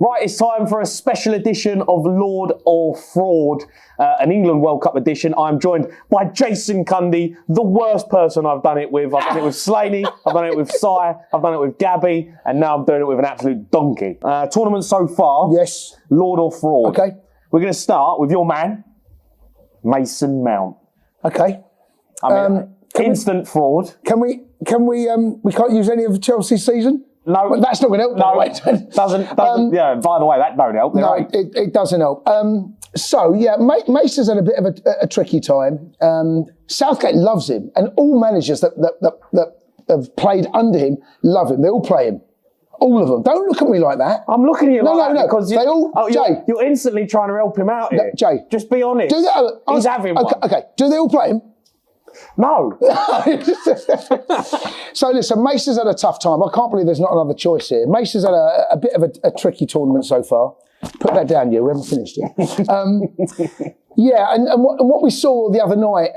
Right, it's time for a special edition of Lord or Fraud, an England World Cup edition. I'm joined by Jason Cundy, the worst person I've done it with. I've done it with Slaney, I've done it with Si, I've done it with Gabby, and now I'm doing it with an absolute donkey. Tournament so far, yes. Lord or Fraud. Okay. We're going to start with your man, Mason Mount. Okay. I mean, instant fraud. We can't use any of Chelsea's season? No. Well, that's not going to help. No, it doesn't. Yeah, by the way, that don't help. No, it doesn't help. So, yeah, Mason's had a bit of a tricky time. Southgate loves him, and all managers that have played under him love him. They all play him. All of them. Don't look at me like that. I'm looking at you like that because they all. Jay, you're instantly trying to help him out here. Jay, just be honest. He's having one. Okay. Do they all play him? No. So listen, Mason's had a tough time. I can't believe there's not another choice here. Mason's had a bit of a tricky tournament so far. Put that down, you. We haven't finished yet. Yeah, and what we saw the other night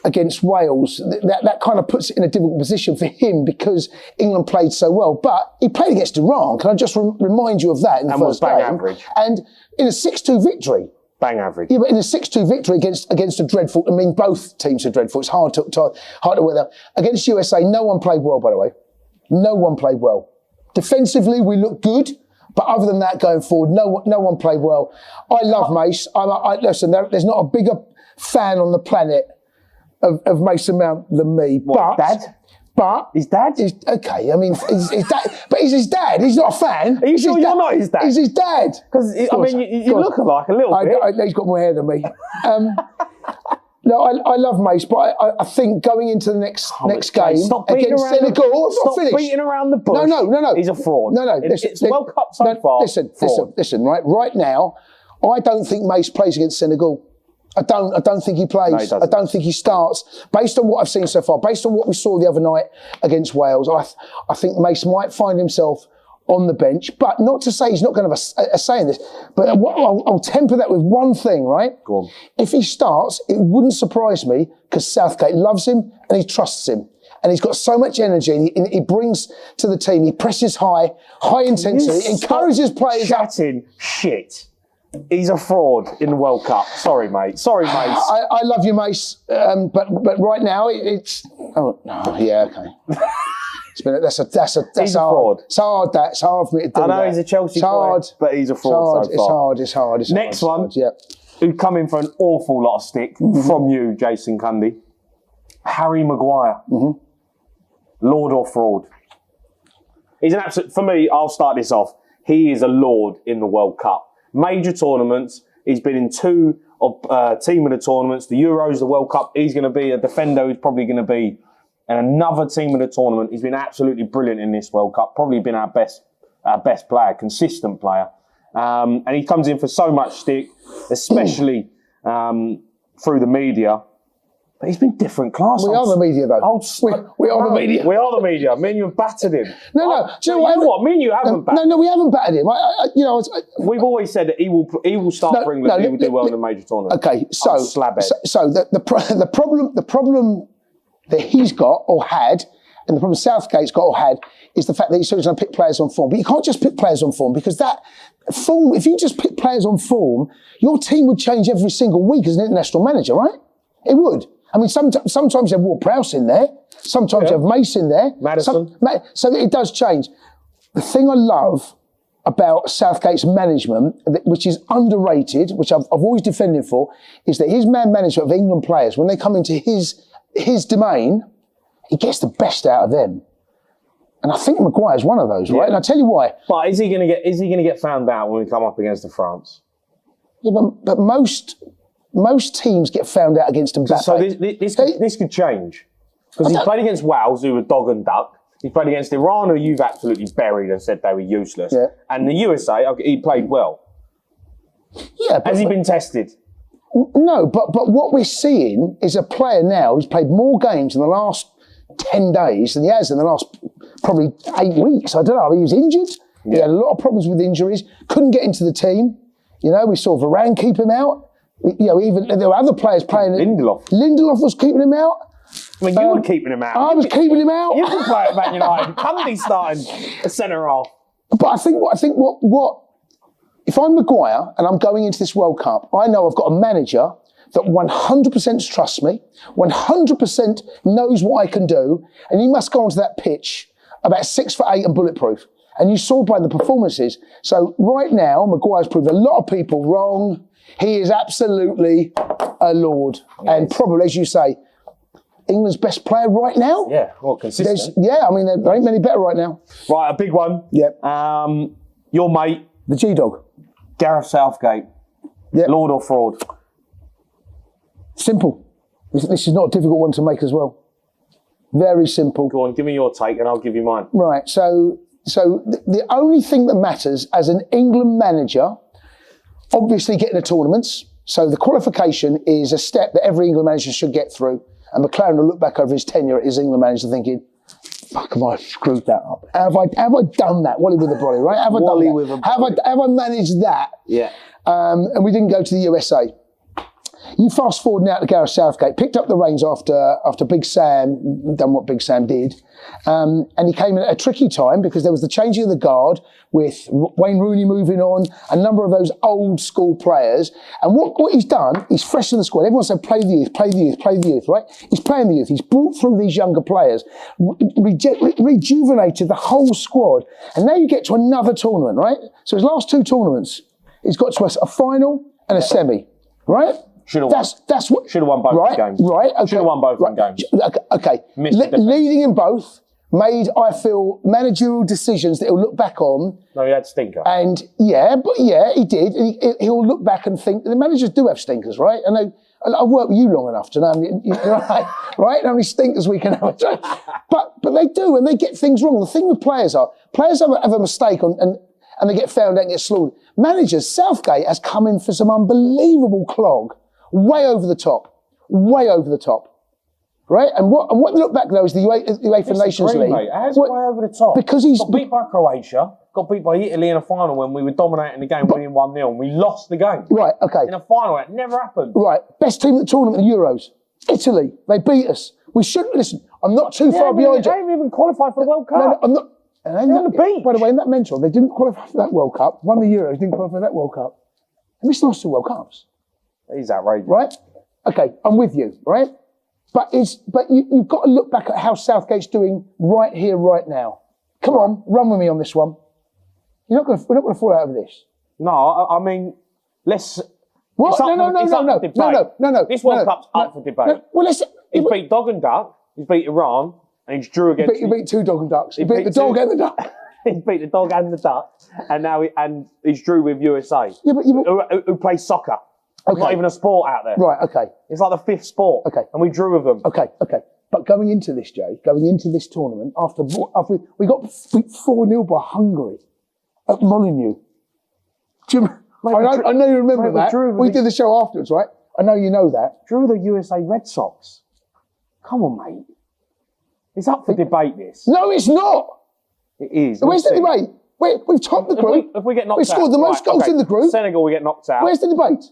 against Wales, that kind of puts it in a difficult position for him because England played so well. But he played against Iran. Can I just remind you of that in the first game? Average. And in a 6-2 victory. Bang average. Yeah, but in a 6-2 victory against a dreadful, I mean, both teams are dreadful. It's hard to weather. Against USA, no one played well, by the way. No one played well. Defensively, we looked good, but other than that, going forward, no one played well. I love Mace. Listen, there's not a bigger fan on the planet of Mason Mount than me. What, Dad? But his dad? Okay, I mean, his dad, but he's his dad. He's not a fan. Are you sure you're not his dad? He's his dad. Because, I mean, you look alike a little bit. He's got more hair than me. No, I love Mace, but I think going into the next game against Senegal, stop beating around the bush. No. He's a fraud. No. It's World Cup so far. Listen. Right now, I don't think Mace plays against Senegal. I don't think he plays. No, he I don't think he starts. Based on what I've seen so far, based on what we saw the other night against Wales, I think Mace might find himself on the bench. But not to say he's not going to have a say in this. But I'll temper that with one thing, right? Go on. If he starts, it wouldn't surprise me because Southgate loves him and he trusts him. And he's got so much energy and he brings to the team. He presses high intensity, encourages players. Chatting shit. He's a fraud in the World Cup. Sorry, mate. I love you, Mace. But right now it's. Oh no, yeah, okay. That's he's a fraud. It's hard. It's hard for me to do. I know that. he's a Chelsea player, but he's a fraud so far. It's hard. Next one. Yeah. Who's coming for an awful lot of stick from you, Jason Cundy? Harry Maguire. Lord or fraud? He's an absolute. For me, I'll start this off. He is a lord in the World Cup. Major tournaments. He's been in 2 of team of the tournaments, the Euros, the World Cup. He's going to be a defender. He's probably going to be in another team of the tournament. He's been absolutely brilliant in this World Cup. Probably been our best player, consistent player. And he comes in for so much stick, especially through the media. But he's been different class. We are the media, though. We are the media. We are the media. Me and you have battered him. No. Do you know what? Me and you haven't battered him. No, we haven't battered him. We've always said that he will start for England. He will do well in a major tournament. Okay, so the problem that he's got or had, and the problem Southgate's got or had, is the fact that he's going to pick players on form. But you can't just pick players on form because that form. If you just pick players on form, your team would change every single week as an international manager, right? It would. I mean, sometimes you have Ward-Prowse in there. Sometimes you have Mace in there. Madison. So it does change. The thing I love about Southgate's management, which is underrated, which I've always defended for, is that his man management of England players, when they come into his domain, he gets the best out of them. And I think Maguire's one of those, right? And I'll tell you why. But is he going to get found out when we come up against France? Yeah, but most teams get found out against Mbappe. So this could change. Because he's played against Wales, who were dog and duck. He's played against Iran, who you've absolutely buried and said they were useless. Yeah. And the USA, he played well. Yeah, Has he been tested? No, but what we're seeing is a player now who's played more games in the last 10 days than he has in the last probably 8 weeks. I don't know. He was injured. Yeah. He had a lot of problems with injuries. Couldn't get into the team. We saw Varane keep him out. Even there were other players playing. Lindelof was keeping him out. I mean, you were keeping him out. I was keeping him out. You can play at Man United. Cundy starting a centre half. But I think what if I'm Maguire and I'm going into this World Cup, I know I've got a manager that 100% trusts me, 100% knows what I can do, and he must go onto that pitch about 6'8" and bulletproof. And you saw by the performances. So right now, Maguire's proved a lot of people wrong. He is absolutely a lord. Yes. And probably, as you say, England's best player right now. Yeah, well, consistent. I mean, there ain't many better right now. Right, a big one. Yep. Your mate. The G-Dog. Gareth Southgate. Yep. Lord or fraud? Simple. This is not a difficult one to make as well. Very simple. Go on, give me your take and I'll give you mine. Right, so the only thing that matters as an England manager, obviously getting the tournaments. So the qualification is a step that every England manager should get through. And McLaren will look back over his tenure as England manager thinking, fuck, have I screwed that up? Have I done that? Wally with a brolly, right? Have I done that? Have I managed that? Yeah. And we didn't go to the USA. You fast forward now to Gareth Southgate, picked up the reins after Big Sam done what Big Sam did, and he came in at a tricky time because there was the changing of the guard with Wayne Rooney moving on, a number of those old school players, and what he's done, he's freshened the squad. Everyone said play the youth, play the youth, play the youth, right? He's playing the youth. He's brought through these younger players, rejuvenated the whole squad, and now you get to another tournament, right? So his last two tournaments, he's got to a final and a semi, right? Should have won. That's what should have won both games. Right. Okay. Should have won both games. Okay. Leading in both made, I feel, managerial decisions that he'll look back on. No, he had stinker. And he did. And he'll look back and think the managers do have stinkers, right? I know. I've worked with you long enough to know, right? How many stinkers we can have. But they do, and they get things wrong. The thing with players have a mistake and they get found out and get slaughtered. Managers, Southgate has come in for some unbelievable clog. Way over the top, right? And what they look back though is the UEFA Nations League. Mate. How's way over the top? Because he's got beat by Croatia, got beat by Italy in a final when we were dominating the game, winning 1-0, and we lost the game. Right, okay. In a final, that never happened. Right, best team at the tournament in the Euros, Italy. They beat us. We should listen. I'm not too far behind. They haven't even qualified for the World Cup. No, I'm not. And they're on the beach. By the way, in that mentor, they didn't qualify for that World Cup. Won the Euros, didn't qualify for that World Cup. They missed the last two World Cups. He's outrageous. Right? Okay, I'm with you, right? But you've got to look back at how Southgate's doing right here, right now. Come on, run with me on this one. We're not going to fall out of this. No, I mean, let's. What? No. This World Cup's up for debate. No, well, he's beat Dog and Duck. He's beat Iran, and he's drew against. He beat two Dog and Ducks. He beat the Dog and the Duck. He's beat the Dog and the Duck, and now he's drew with USA. Yeah, but who plays soccer. Okay. Not even a sport out there. Right, okay. It's like the fifth sport. Okay. And we drew with them. Okay. But going into this, Jay, going into this tournament, after we got 4-0 by Hungary at Molineux. I know you remember that. We did the show afterwards, right? I know you know that. Drew the USA Red Sox. Come on, mate. It's up for debate, this. No, it's not. It is. Where's the debate? We've topped the group. If we get knocked out. We scored the most goals in the group. Senegal, we get knocked out. Where's the debate?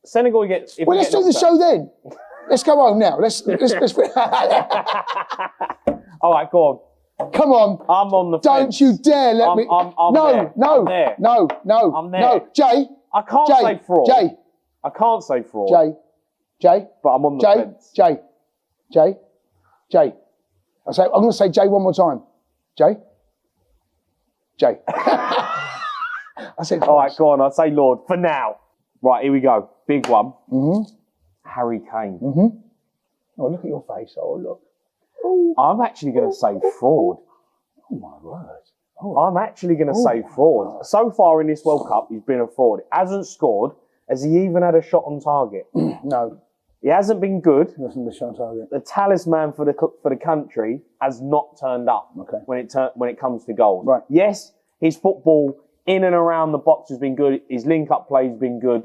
Senegal, we get. Well, let's do the show then. Let's go home now. Let's. All right, go on. Come on. I'm on the fence. Don't you dare let me. I'm no, there. No. I'm there. No, Jay. I can't say fraud. Jay. I can't say fraud. Jay. But I'm on the fence. Jay. I'm going to say Jay one more time. Jay. I said. All right, go on. I'll say Lord for now. Right, here we go. Big one. Mm-hmm. Harry Kane. Mm-hmm. Oh, look at your face. Oh, look. Ooh. I'm actually going to say fraud. Oh, my word. Oh. I'm actually going to say fraud. So far in this World Cup, he's been a fraud. He hasn't scored. Has he even had a shot on target? No. He hasn't been good. Nothing to shot on target. The talisman for the country has not turned up when it comes to goals. Right. Yes, his football in and around the box has been good. His link-up play has been good.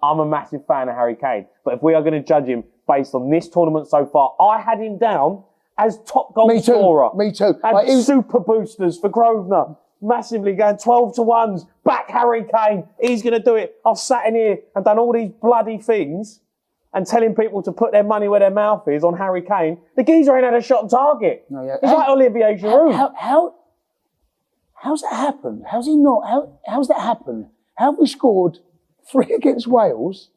I'm a massive fan of Harry Kane. But if we are going to judge him based on this tournament so far, I had him down as top goal scorer. Me too. And super boosters for Grosvenor. Massively going 12-1s. Back Harry Kane. He's going to do it. I've sat in here and done all these bloody things and telling people to put their money where their mouth is on Harry Kane. The geezer ain't had a shot on target. No, yeah. He's like Olivier Giroud. How's that happened? How's that happened? How have we scored 3 against Wales,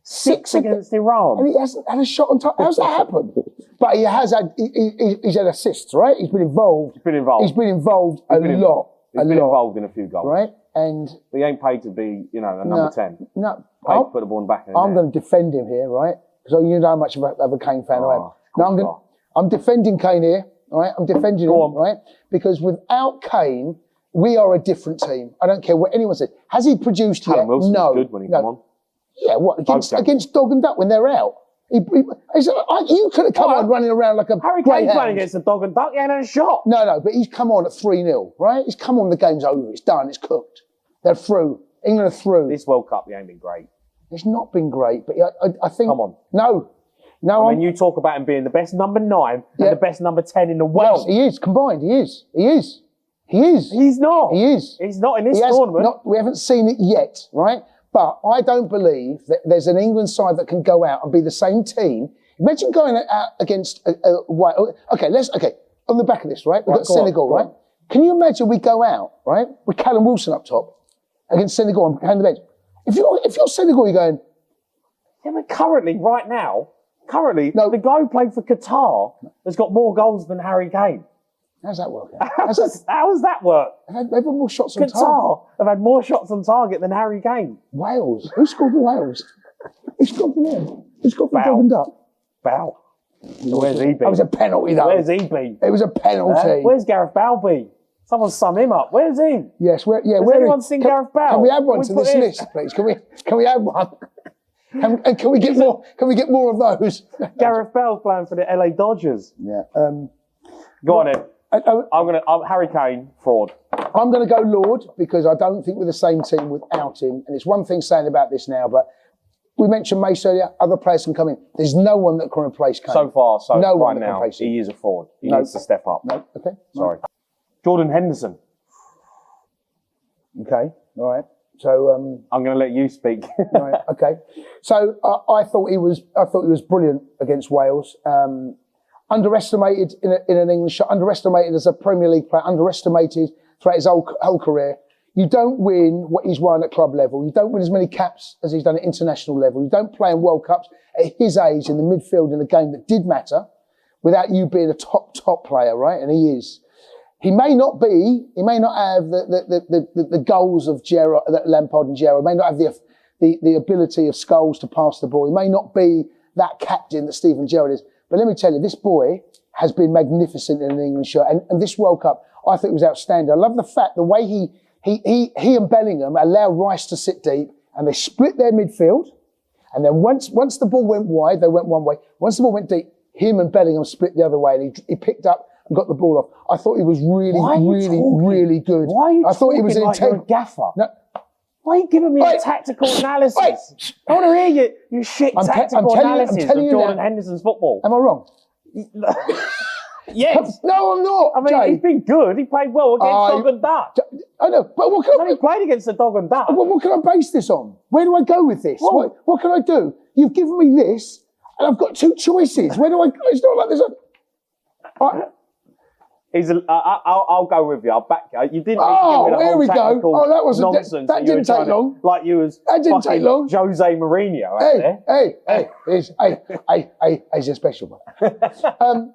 6 against Iran? and he hasn't had a shot on target? How's that happened? But he has had, he's had assists, right? He's been involved. He's been involved. He's been involved a lot. He's been involved in a few goals. Right? And but he ain't paid to be, a number 10. No. Paid to put the ball in the back of the I'm net. going to defend him here, right? Because you know how much of a Kane fan I am. Oh, Now I'm defending Kane here, right? I'm defending him, right? Because without Kane, we are a different team. I don't care what anyone says. Has he produced yet? Callum Wilson No. was good when he came on. Yeah, what? Against Dog and Duck when they're out? You could have come on running around like a Harry Kane's playing against the Dog and Duck. He ain't had a shot. No, but he's come on at 3-0, right? He's come on, the game's over. It's done. It's cooked. They're through. England are through. This World Cup, he ain't been great. It's not been great, but I think... Come on. No, I mean, you talk about him being the best number 9 and the best number 10 in the world. Yes, he is, combined. He is. He's not. He is. He's not in this tournament. We haven't seen it yet, right? But I don't believe that there's an England side that can go out and be the same team. Imagine going out against Wales. Okay, on the back of this, right? We've got Senegal, right? Can you imagine we go out, right, with Callum Wilson up top against Senegal and behind the bench? If you're Senegal, you're going... Yeah, but right now, the guy who played for Qatar has got more goals than Harry Kane. How's that work? How does that work? They've had more shots on target. Qatar have had more shots on target than Harry Kane. Wales. Who scored for Wales? Who scored for them? Who scored for Dog and Duck? Bow. Where's he been? That was a penalty, though. Where's he been? It was a penalty. Where's Gareth Bale been? Someone sum him up. Where's he? Yes, Has anyone seen Gareth Bale? Can we add one to this list, please? Can we add one? And can we get more? Can we get more of those? Gareth Bale's playing for the LA Dodgers. Yeah. Go on then. Harry Kane, fraud. I'm going to go Lord because I don't think we're the same team without him. And it's one thing saying about this now, but we mentioned Mace earlier. Other players can come in. There's no one that can replace Kane. So far, no right now, he is a fraud. He needs to step up. No. Okay. Sorry. Jordan Henderson. Okay. All right. So I'm going to let you speak. Right. Okay. So I thought he was brilliant against Wales. Underestimated in an English shot. Underestimated as a Premier League player. Underestimated throughout his whole career. You don't win what he's won at club level. You don't win as many caps as he's done at international level. You don't play in World Cups at his age in the midfield in a game that did matter without you being a top player, right? And he is. He may not have the goals of Gerrard, Lampard and Gerrard. He may not have the ability of Scholes to pass the ball. He may not be that captain that Steven Gerrard is. But let me tell you, this boy has been magnificent in an England shirt. And this World Cup, I think, was outstanding. I love the fact, the way he and Bellingham allowed Rice to sit deep and they split their midfield. And then once the ball went wide, they went one way. Once the ball went deep, him and Bellingham split the other way and he picked up and got the ball off. I thought he was really good. Why are you I thought he was like you're a gaffer? No. Why are you giving me a tactical analysis? I want to hear you shit tactical analysis of Jordan Henderson's football. Am I wrong? Yes. No, I'm not. I mean, Jay. he's been good. He played well against Dog and Duck. I know, but what can he played against the Dog and Duck. What can I base this on? Where do I go with this? What can I do? You've given me this, and I've got 2 choices. Where do I go? It's not like this. I'll go with you. I'll back you. You didn't. Here we go. Oh, that was nonsense. That didn't take long. Like you was. That didn't take long. Jose Mourinho. He's a special one.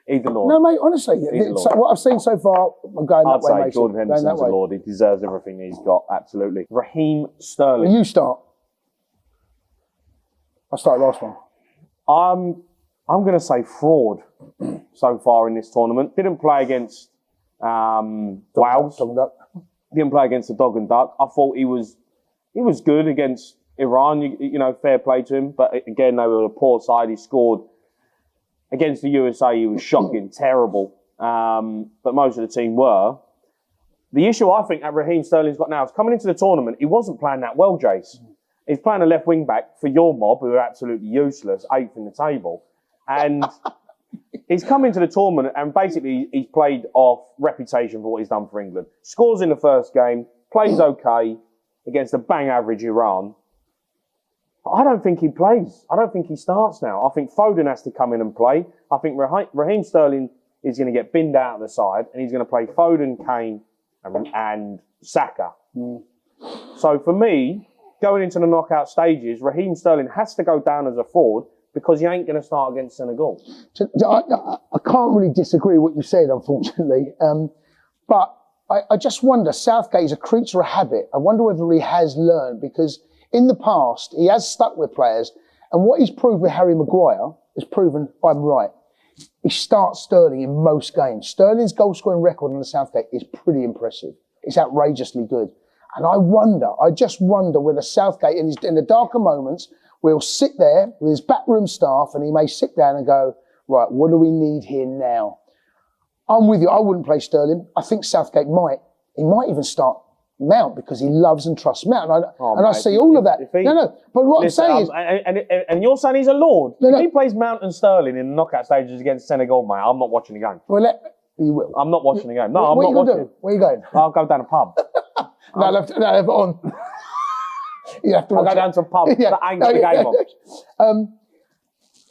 He's a lord. No, mate. Honestly, what I've seen so far, I'm going that way. I'd say Jordan Henderson's a lord. He deserves everything he's got. Absolutely. Raheem Sterling. You start. I started last one. I'm going to say fraud so far in this tournament. Didn't play against Wales. Didn't play against the Dog and Duck. I thought he was good against Iran. You know, fair play to him. But again, they were a poor side. He scored against the USA. He was shocking, terrible. But most of the team were. The issue I think that Raheem Sterling's got now is coming into the tournament. He wasn't playing that well, Jace. He's playing a left wing back for your mob, who are absolutely useless, 8th in the table. And he's come into the tournament and basically he's played off reputation for what he's done for England. Scores in the first game, plays okay against a bang average Iran. But I don't think he plays. I don't think he starts now. I think Foden has to come in and play. I think Raheem Sterling is going to get binned out of the side and he's going to play Foden, Kane and Saka. So for me, going into the knockout stages, Raheem Sterling has to go down as a fraud because he ain't going to start against Senegal. So, I can't really disagree with what you said, unfortunately. But I just wonder, Southgate is a creature of habit. I wonder whether he has learned, because in the past, he has stuck with players. And what he's proved with Harry Maguire is proven, I'm right. He starts Sterling in most games. Sterling's goal-scoring record on the Southgate is pretty impressive. It's outrageously good. And I just wonder whether Southgate, in the darker moments, will sit there with his backroom staff and he may sit down and go, right, what do we need here now? I'm with you. I wouldn't play Sterling. I think Southgate might. He might even start Mount because he loves and trusts Mount. And I see all of that. But what I'm saying is... And you're saying he's a lord. If he plays Mount and Sterling in the knockout stages against Senegal, mate, I'm not watching the game. Well, you will. I'm not watching the game. No, I'm not watching. What are you going to do? Where are you going? I'll go down a pub. No, I have it on. You have to I'll go down to a pub that ain't got the game on.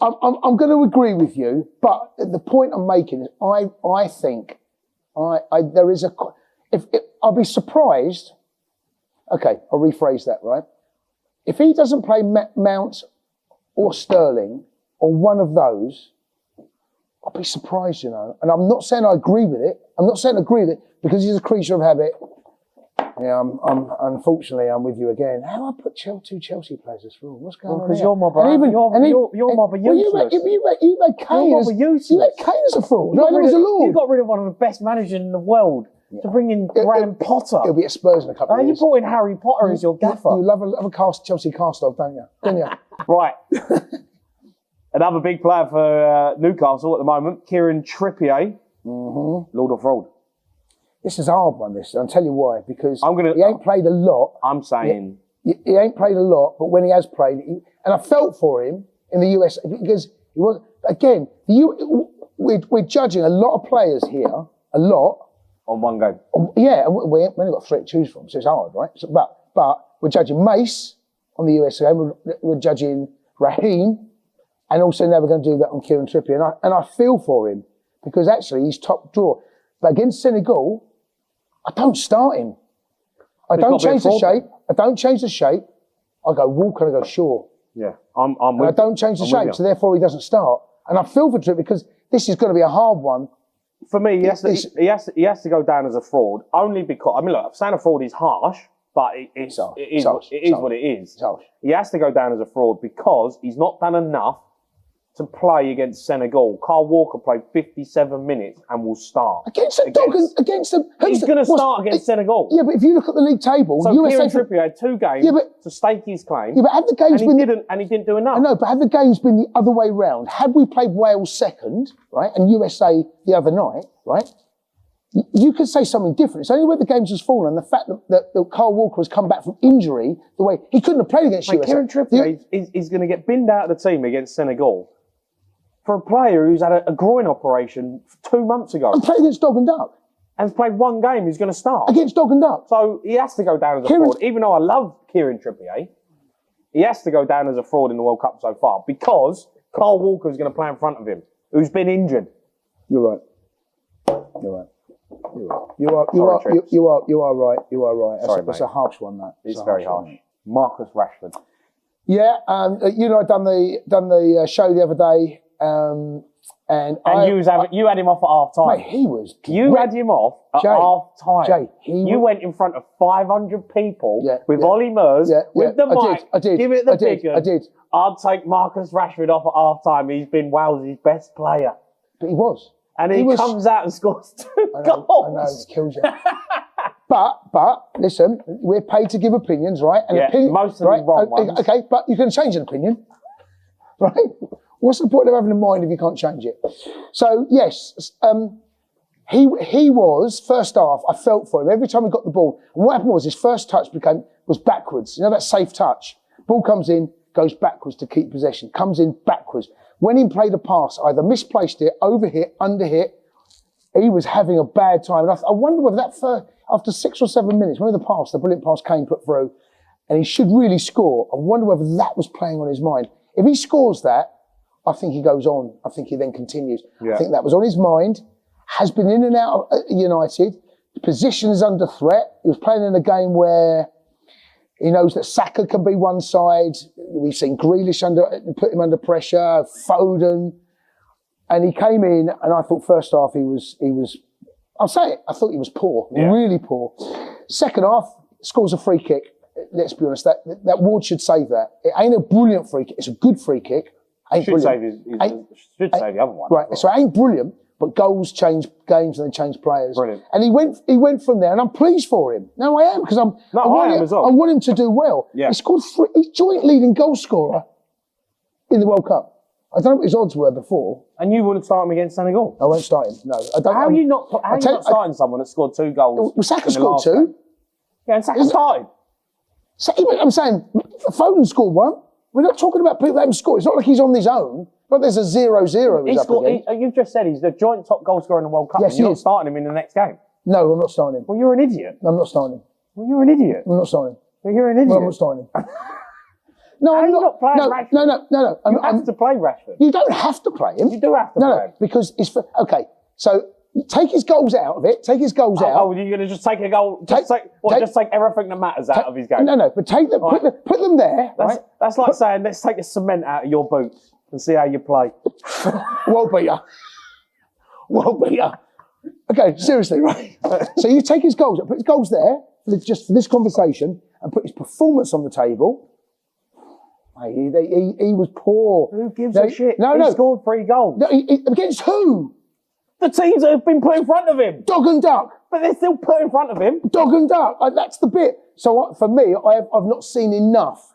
I'm going to agree with you, but the point I'm making is I think there is a... I'll be surprised. Okay, I'll rephrase that, right? If he doesn't play Mount or Sterling or one of those, I'll be surprised, you know. And I'm not saying I agree with it. I'm not saying I agree with it because he's a creature of habit. Yeah, unfortunately, I'm with you again. How do I put two Chelsea players as fraud? What's going on? Because you're more useless. You had Kane as a fraud. You got rid of one of the best managers in the world to bring in Graham Potter. He'll be at Spurs in a couple of years. You brought in Harry Potter as your gaffer. You love a Chelsea cast-off, don't you? Right. Another big player for Newcastle at the moment, Kieran Trippier, Lord of Fraud. This is a hard one, this. I'll tell you why. Because he ain't played a lot. I'm saying... He ain't played a lot, but when he has played... and I felt for him in the US because he was... Again, we're judging a lot of players here, a lot. On one game. Yeah, we only got 3 to choose from, so it's hard, right? So, but we're judging Mace on the US game, we're judging Raheem, and also now we're going to do that on Kieran Trippier. And I feel for him, because actually he's top draw. But against Senegal... I don't start him. I don't change the shape. I go Walker and I go Shaw. Yeah, I'm with you. I don't change the shape, so therefore he doesn't start. And I feel for Trip because this is going to be a hard one. For me, he has to go down as a fraud, only because, I mean, look, saying a fraud is harsh, but it is what it is. He has to go down as a fraud because he's not done enough to play against Senegal. Kyle Walker played 57 minutes and will start. Against them. He's going to start against Senegal. Yeah, but if you look at the league table... So Kieran Trippier had 2 games to stake his claim. Yeah, but have the games he didn't do enough. I know, but have the games been the other way round? Had we played Wales second, right, and USA the other night, right, you could say something different. It's only where the games has fallen and the fact that Kyle Walker has come back from injury, the way... He couldn't have played against USA. Kieran Trippier is going to get binned out of the team against Senegal. For a player who's had a groin operation 2 months ago. And played against Dog and Duck. And has played 1 game, he's going to start. Against Dog and Duck. So he has to go down as a fraud. Even though I love Kieran Trippier, he has to go down as a fraud in the World Cup so far because Kyle Walker is going to play in front of him, who's been injured. You're right. You are right. That's a harsh one, that. It's very harsh. Marcus Rashford. Yeah, you know, I done the show the other day. And you had him off at half time. Mate, he was. You had him off at half time. You went in front of 500 people with Ollie Murs with the mic. I did. Give it the big. I did. I'd take Marcus Rashford off at half time. He's been Wales's best player. But he was. And he comes out and scores 2 goals. I know, it kills you. But listen, we're paid to give opinions, right? And most of them wrong ones. Okay, but you can change an opinion, right? What's the point of having a mind if you can't change it? So, yes, he was, first half, I felt for him. Every time he got the ball, and what happened was his first touch was backwards. You know, that safe touch? Ball comes in, goes backwards to keep possession, comes in backwards. When he played a pass, either misplaced it, overhit, underhit, he was having a bad time. And I wonder whether after 6 or 7 minutes, when the brilliant pass Kane put through, and he should really score, I wonder whether that was playing on his mind. If he scores that, I think he goes on. I think he then continues. Yeah. I think that was on his mind. Has been in and out of United. The position is under threat. He was playing in a game where He knows that Saka can be one side. We've seen Grealish put him under pressure, Foden. And he came in, and I thought first half he was. I'll say it. I thought he was poor, really poor. Second half, scores a free kick. Let's be honest, that Ward should save that. It ain't a brilliant free kick. It's a good free kick. Should save the other one. Right. So it ain't brilliant, but goals change games and they change players. Brilliant. And he went from there, and I'm pleased for him. No, I am because I want him to do well. Yeah. He scored he's joint leading goal scorer in the World Cup. I don't know what his odds were before. And you wouldn't start him against Senegal? I won't start him. No, I don't. How are you not starting someone that scored 2 goals? Well, Saka scored 2. Game? Yeah, and Saka started. I'm saying Foden scored 1. We're not talking about people that haven't scored. It's not like he's on his own. But there's a 0-0. You've just said he's the joint top goal scorer in the World Cup. Yes, and you're not starting him in the next game. No, I'm not starting him. Well, you're an idiot. I'm not starting him. Well, you're an idiot. I'm not starting him. Well, you're an idiot. Well, I'm not starting him. No, I'm not playing Rashford. No. You have to play Rashford. You don't have to play him. You do have to play him. Because it's for... Okay, so take his goals out of it. Take his goals out. Oh, you're going to just take a goal... Just take everything that matters out of his game? No, but take them... Right. Put them there, right? That's like saying, let's take the cement out of your boots and see how you play. Well beater. Okay, seriously, right? So you take his goals, put his goals there, just for this conversation, and put his performance on the table. He was poor. Who gives a shit? He scored 3 goals. No, against who? The teams that have been put in front of him. Dog and duck. But they're still put in front of him. Dog and duck. That's the bit. So for me, I've not seen enough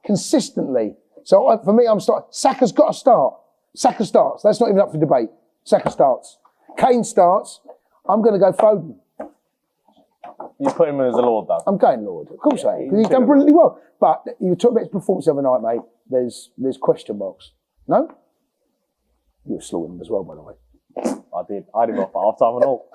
consistently. So for me, I'm starting. Saka's got to start. Saka starts. That's not even up for debate. Saka starts. Kane starts. I'm going to go Foden. You put him in as a Lord, though. I'm going Lord. Of course I am. Because he's done brilliantly well. But you talk about his performance the other night, mate. There's question marks. No? You were slaughtering him as well, by the way. I did. I had him off at half time and all.